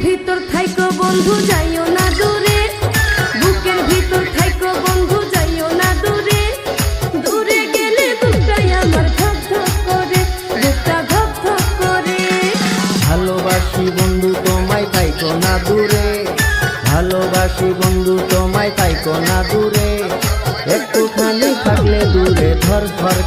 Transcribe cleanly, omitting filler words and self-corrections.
ভিতর থাইকো বন্ধু যাইও না দূরে, বুকের ভিতর থাইকো বন্ধু যাইও না দূরে। দূরে গেলে বুকটাই আমার ধক ধক করে, বুকটা ধক ধক করে। ভালোবাসি বন্ধু তোমায় থাইকো না দূরে, ভালোবাসি বন্ধু তোমায় থাইকো না দূরে। একটুখানি থাকলে দূরে ধর ধর